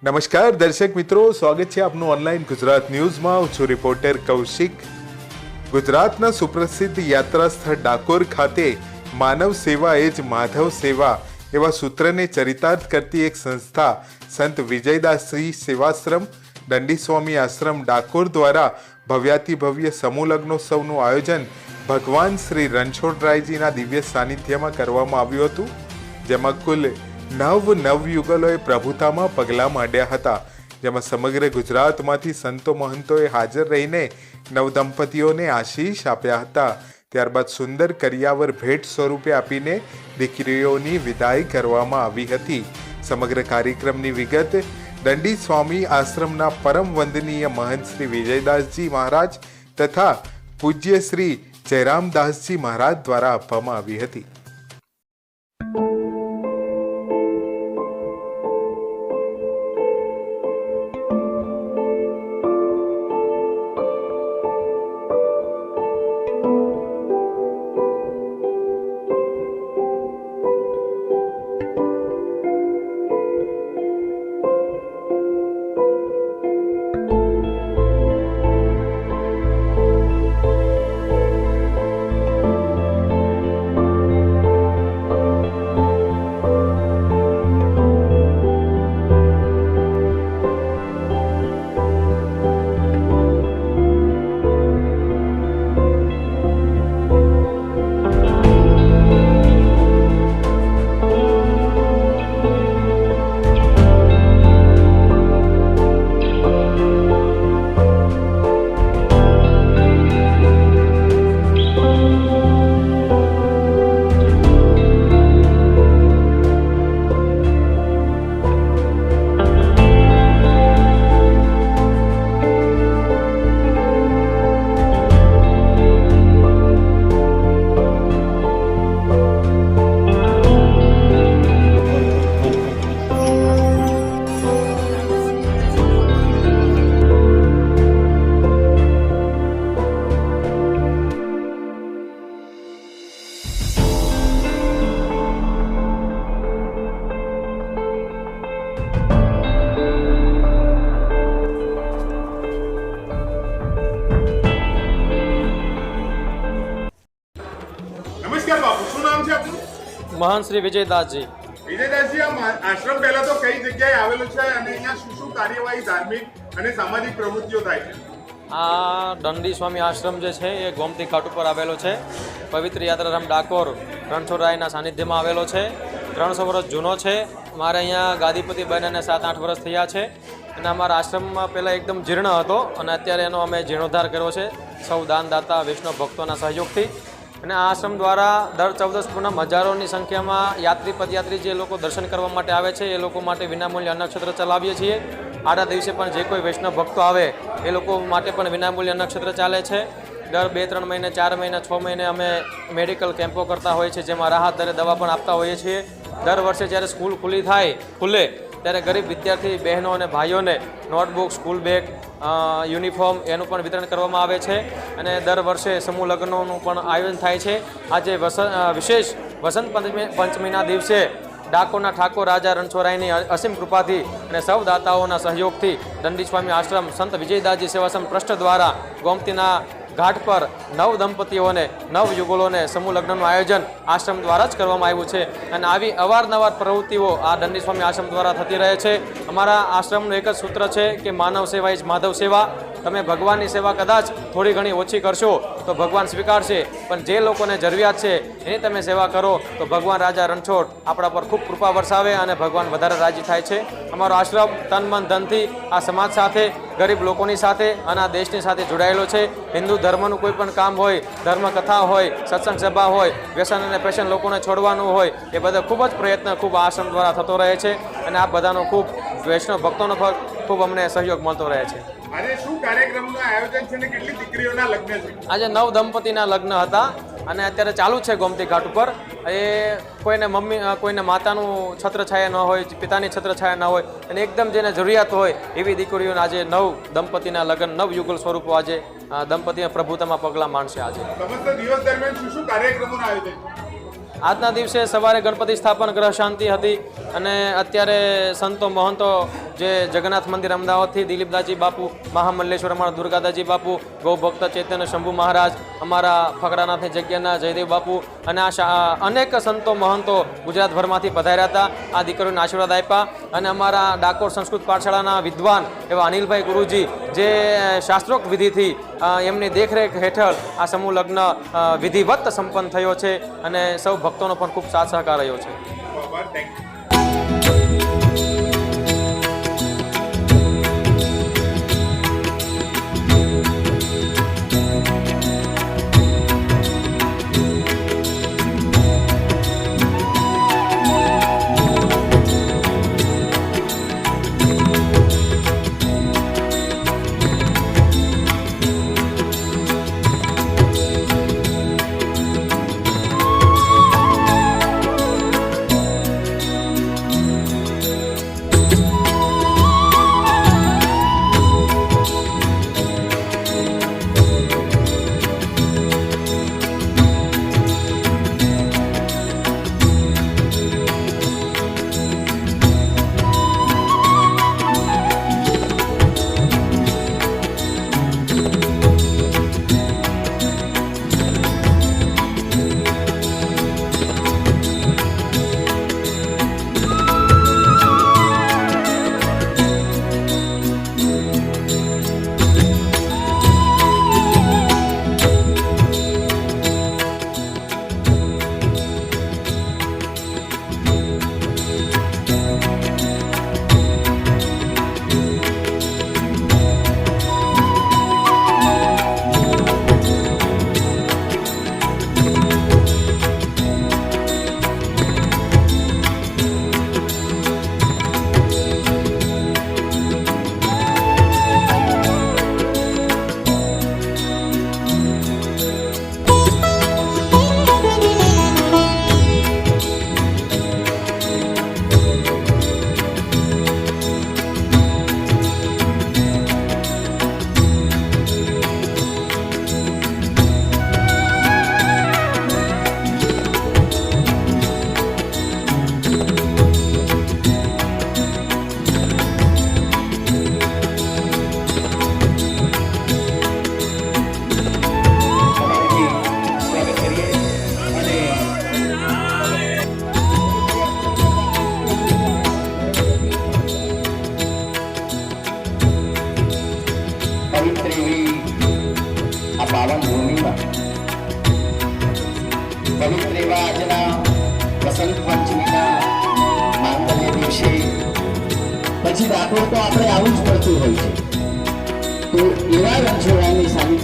નમસ્કાર દર્શક મિત્રો, સ્વાગત છે આપનું ઓનલાઈન ગુજરાત ન્યૂઝમાં. હું છું રિપોર્ટર કૌશિક. ગુજરાતના સુપ્રસિદ્ધ યાત્રા સ્થળ ડાકોર ખાતે માનવ સેવા એ જ માધવ સેવા એવા સૂત્રને ચરિતાર્થ કરતી એક સંસ્થા સંત વિજયદાસજી સેવાશ્રમ દંડી સ્વામી આશ્રમ ડાકોર દ્વારા ભવ્યાતિભવ્ય સમૂહ લગ્નોત્સવનું આયોજન ભગવાન શ્રી રણછોડરાયજીના દિવ્ય સાનિધ્યમાં કરવામાં આવ્યું હતું, જેમાં કુલ નવયુગલોએ પ્રભુતામાં પગલાં માંડ્યા હતા. જેમાં સમગ્ર ગુજરાતમાંથી સંતો મહંતોએ હાજર રહીને નવદંપતીઓને આશીષ આપ્યા હતા. ત્યારબાદ સુંદર કરિયાવર ભેટ સ્વરૂપે આપીને દીકરીઓની વિદાય કરવામાં આવી હતી. સમગ્ર કાર્યક્રમની વિગત દંડી સ્વામી આશ્રમના પરમ વંદનીય મહંત શ્રી વિજયદાસજી મહારાજ તથા પૂજ્ય શ્રી જયરામદાસજી મહારાજ દ્વારા આપવામાં આવી હતી. નમસ્કાર બાપુ, શું નામ છે આપનું? મહાન શ્રી વિજયદાસજી. વિજયદાસજી, આ આશ્રમ પહેલા તો કઈ જગ્યાએ આવેલો છે અને અહીંયા શું શું કાર્યવાહી ધાર્મિક અને સામાજિક પ્રવૃત્તિઓ થાય છે? આ દંડી સ્વામી આશ્રમ જે છે એ ગોમતી ઘાટ ઉપર આવેલો છે. પવિત્ર યાત્રાધામ ડાકોર રણછોડરાયના સાનિધ્યમાં આવેલો છે. 300 વર્ષ જૂનો છે. મારે અહીંયા ગાદીપતિ બન્યાને 7-8 વર્ષ થયા છે અને અમારા આશ્રમમાં પહેલાં એકદમ જીર્ણ હતો અને અત્યારે એનો અમે જીર્ણોદ્ધાર કર્યો છે સૌ દાનદાતા વૈષ્ણવ ભક્તોના સહયોગથી. અને આ આશ્રમ દ્વારા દર 14 પૂનમ હજારોની સંખ્યામાં યાત્રી પદયાત્રી જે લોકો દર્શન કરવા માટે આવે છે એ લોકો માટે વિનામૂલ્ય અન્નક્ષેત્ર ચલાવીએ છીએ. આડા દિવસે પણ જે કોઈ વૈષ્ણવ ભક્તો આવે એ લોકો માટે પણ વિનામૂલ્ય અન્નક્ષેત્ર ચાલે છે. દર 2-3 મહિને 4 મહિને 6 મહિને અમે મેડિકલ કેમ્પો કરતા હોઈએ છીએ, જેમાં રાહત દરે દવા પણ આપતા હોઈએ છીએ. દર વર્ષે જ્યારે સ્કૂલ ખુલે ત્યારે ગરીબ વિદ્યાર્થી બહેનો અને ભાઈઓને નોટબુક, સ્કૂલ બેગ, યુનિફોર્મ એનું પણ વિતરણ કરવામાં આવે છે. અને દર વર્ષે સમૂહ લગ્નોનું પણ આયોજન થાય છે. આજે વિશેષ વસંત પંચમીના દિવસે ડાકોરના ઠાકોર રાજા રણછોડરાયની અસીમ કૃપાથી અને સૌ દાતાઓના સહયોગથી દંડી સ્વામી આશ્રમ સંત વિજયદાસજી સેવાશ્રમ ટ્રસ્ટ દ્વારા ગોમતીના ઘાટ પર નવદંપતીઓને નવયુગલોને સમૂહ લગ્નનું આયોજન આશ્રમ દ્વારા જ કરવામાં આવ્યું છે. અને આવી અવારનવાર પ્રવૃત્તિઓ આ દંડી સ્વામી આશ્રમ દ્વારા થતી રહે છે. અમારા આશ્રમનું એક જ સૂત્ર છે કે માનવ સેવા એ જ માધવ સેવા. તમે ભગવાનની સેવા કદાચ થોડી ઘણી ઓછી કરશો તો ભગવાન સ્વીકારશે, પણ જે લોકોને જરૂરિયાત છે એની તમે સેવા કરો તો ભગવાન રાજા રણછોડ આપણા પર ખૂબ કૃપા વરસાવે અને ભગવાન વધારે રાજી થાય છે. અમારો આશ્રમ તન મન ધનથી આ સમાજ સાથે, ગરીબ લોકોની સાથે અને આ દેશની સાથે જોડાયેલો છે. હિન્દુ ધર્મનું કોઈ પણ કામ હોય, ધર્મકથા હોય, સત્સંગ સભા હોય, વ્યસન અને પેશન લોકોને છોડવાનું હોય, એ બધા ખૂબ જ પ્રયત્ન ખૂબ આશ્રમ દ્વારા થતો રહે છે. અને આ બધાનો ખૂબ વૈષ્ણવ ભક્તોનો ખૂબ અમને સહયોગ મળતો રહે છે. આજે શું કાર્યક્રમનું આયોજન છે ને કેટલી દીકરીઓના લગ્ન છે? આજે 9 દંપતીના લગ્ન હતા અને અત્યારે ચાલુ છે ગોમતી ઘાટ ઉપર. એ કોઈને માતાનું છત્ર છાયા ન હોય, પિતાની છત્ર છાયા ન હોય અને એકદમ જેને જરૂરિયાત હોય એવી દીકરીઓને આજે 9 દંપતીના લગ્ન નવયુગલ સ્વરૂપો આજે દંપતીના પ્રભુતામાં પગલાં માંડશે. આજે સમસ્ત દિવસ દરમિયાન શું શું કાર્યક્રમોનું આયોજન? આજના દિવસે સવારે ગણપતિ સ્થાપન, ગ્રહ શાંતિ હતી અને અત્યારે સંતો મહંતો જે જગન્નાથ મંદિર અમદાવાદથી દિલીપદાસજી બાપુ, મહામલ્લેશ્વર અમારા દુર્ગાદાસજી બાપુ, ગૌ ભક્ત ચૈતન્ય શંભુ મહારાજ, અમારા ફકરાનાથની જગ્યાના જયદેવ બાપુ અને અનેક સંતો મહંતો ગુજરાતભરમાંથી પધાર્યા હતા. આ દીકરીઓને આશીર્વાદ આપ્યા અને અમારા ડાકોર સંસ્કૃત પાઠશાળાના વિદ્વાન એવા અનિલભાઈ ગુરુજી, જે શાસ્ત્રોક્ત વિધિથી એમની દેખરેખ હેઠળ આ સમૂહ લગ્ન વિધિવત સંપન્ન થયો છે અને સૌ ભક્તોનો પણ ખૂબ સાથ સહકાર રહ્યો છે. પાવન ભૂમિમાં પવિત્ર એવા આજના વસંત પંચમીના માંગલ્ય દિવસે પછી ડાકોર તો આપણે આવું જ પડતું હોય છે. તો એવા રણછોડરાયની સામે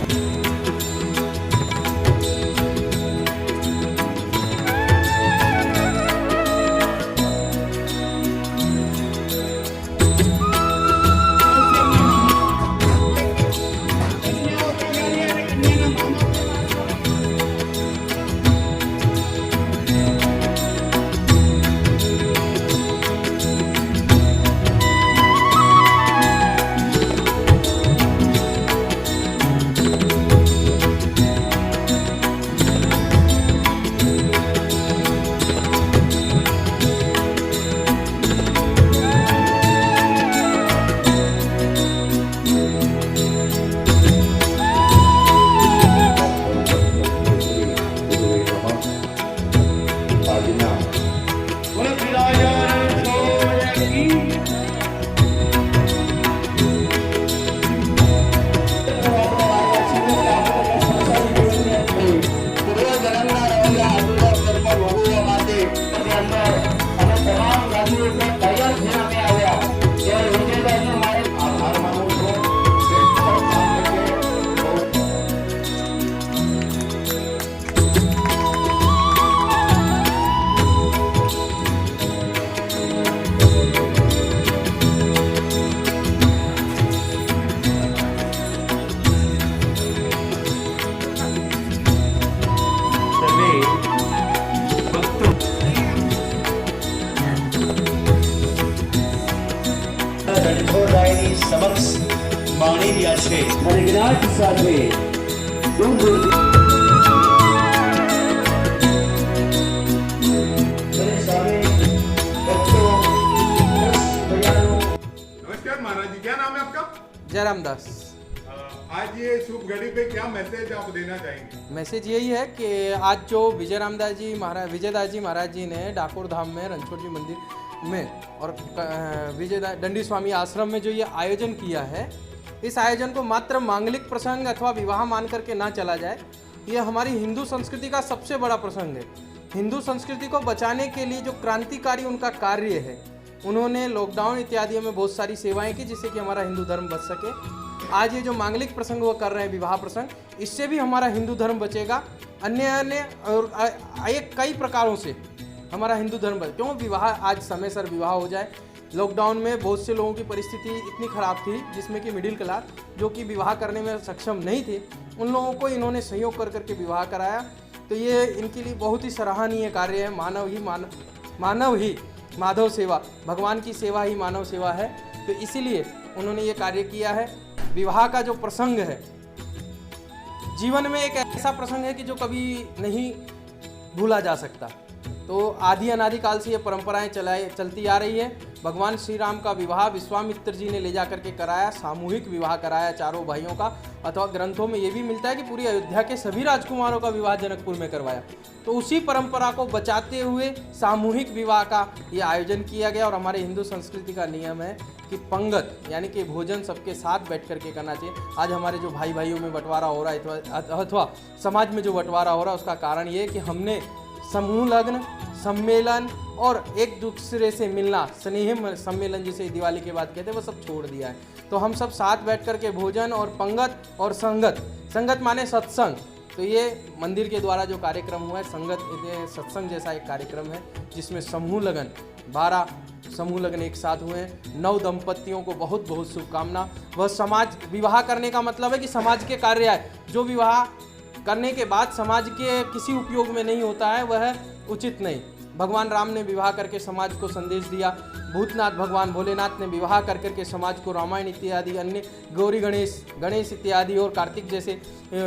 રણછોડરાયની સમક્ષ માણી રહ્યા છે અને જ્ઞાત સાથે દૂર દૂર जयरामदास। आज ये शुभ घड़ी पे क्या मैसेज आप देना चाहेंगे? मैसेज यही है कि आज जो विजयदास जी महाराज जी ने डाकोर धाम में रणछोड़ जी मंदिर में और दंडी स्वामी आश्रम में जो ये आयोजन किया है, इस आयोजन को मात्र मांगलिक प्रसंग अथवा विवाह मान करके ना चला जाए। ये हमारी हिंदू संस्कृति का सबसे बड़ा प्रसंग है। हिंदू संस्कृति को बचाने के लिए जो क्रांतिकारी उनका कार्य है, उन्होंने लॉकडाउन इत्यादि में बहुत सारी सेवाएं की जिससे कि हमारा हिंदू धर्म बच सके। आज ये जो मांगलिक प्रसंग वो कर रहे हैं, विवाह प्रसंग, इससे भी हमारा हिंदू धर्म बचेगा। अन्य और कई प्रकारों से हमारा हिंदू धर्म बचे। क्यों विवाह आज समय सर विवाह हो जाए। लॉकडाउन में बहुत से लोगों की परिस्थिति इतनी खराब थी जिसमें कि मिडिल क्लास जो कि विवाह करने में सक्षम नहीं थे, उन लोगों को इन्होंने सहयोग कर करके विवाह कराया। तो ये इनके लिए बहुत ही सराहनीय कार्य है। मानव ही माधव सेवा, भगवान की सेवा ही मानव सेवा है। तो इसीलिए उन्होंने ये कार्य किया है। विवाह का जो प्रसंग है जीवन में एक ऐसा प्रसंग है कि जो कभी नहीं भूला जा सकता। तो आदि अनादि काल से ये परंपराएं चलती आ रही है। भगवान श्री राम का विवाह विश्वामित्र जी ने ले जा करके कराया, सामूहिक विवाह कराया चारों भाइयों का। अथवा ग्रंथों में ये भी मिलता है कि पूरी अयोध्या के सभी राजकुमारों का विवाह जनकपुर में करवाया। तो उसी परंपरा को बचाते हुए सामूहिक विवाह का ये आयोजन किया गया। और हमारे हिंदू संस्कृति का नियम है कि पंगत यानी कि भोजन सबके साथ बैठ करके करना चाहिए। आज हमारे जो भाइयों में बंटवारा हो रहा है अथवा समाज में जो बंटवारा हो रहा है, उसका कारण ये है कि हमने समूह लग्न, सम्मेलन और एक दूसरे से मिलना, स्नेह सम्मेलन जिसे दिवाली के बाद कहते हैं, वो सब छोड़ दिया है। तो हम सब साथ बैठ कर के भोजन और पंगत और संगत माने सत्संग। तो ये मंदिर के द्वारा जो कार्यक्रम हुआ है सत्संग जैसा एक कार्यक्रम है जिसमें समूह लगन 12 समूह लगन एक साथ हुए हैं। 9 दंपतियों को बहुत बहुत शुभकामना। वह समाज विवाह करने का मतलब है कि समाज के कार्य आए। जो विवाह करने के बाद समाज के किसी उपयोग में नहीं होता है वह उचित नहीं। भगवान राम ने विवाह करके समाज को संदेश दिया। भूतनाथ भगवान भोलेनाथ ने विवाह कर करके समाज को रामायण इत्यादि अन्य गौरी गणेश इत्यादि और कार्तिक जैसे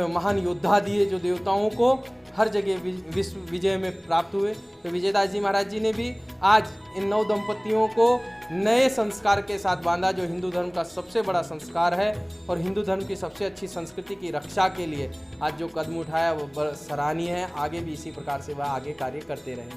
महान योद्धा दिए जो देवताओं को हर जगह विश्व विजय में प्राप्त हुए। तो विजयदास जी महाराज जी ने भी आज इन 9 दंपतियों को नए संस्कार के साथ बांधा, जो हिंदू धर्म का सबसे बड़ा संस्कार है और हिंदू धर्म की सबसे अच्छी संस्कृति की रक्षा के लिए आज जो कदम उठाया वो सराहनीय है। आगे भी इसी प्रकार से वह आगे कार्य करते रहें।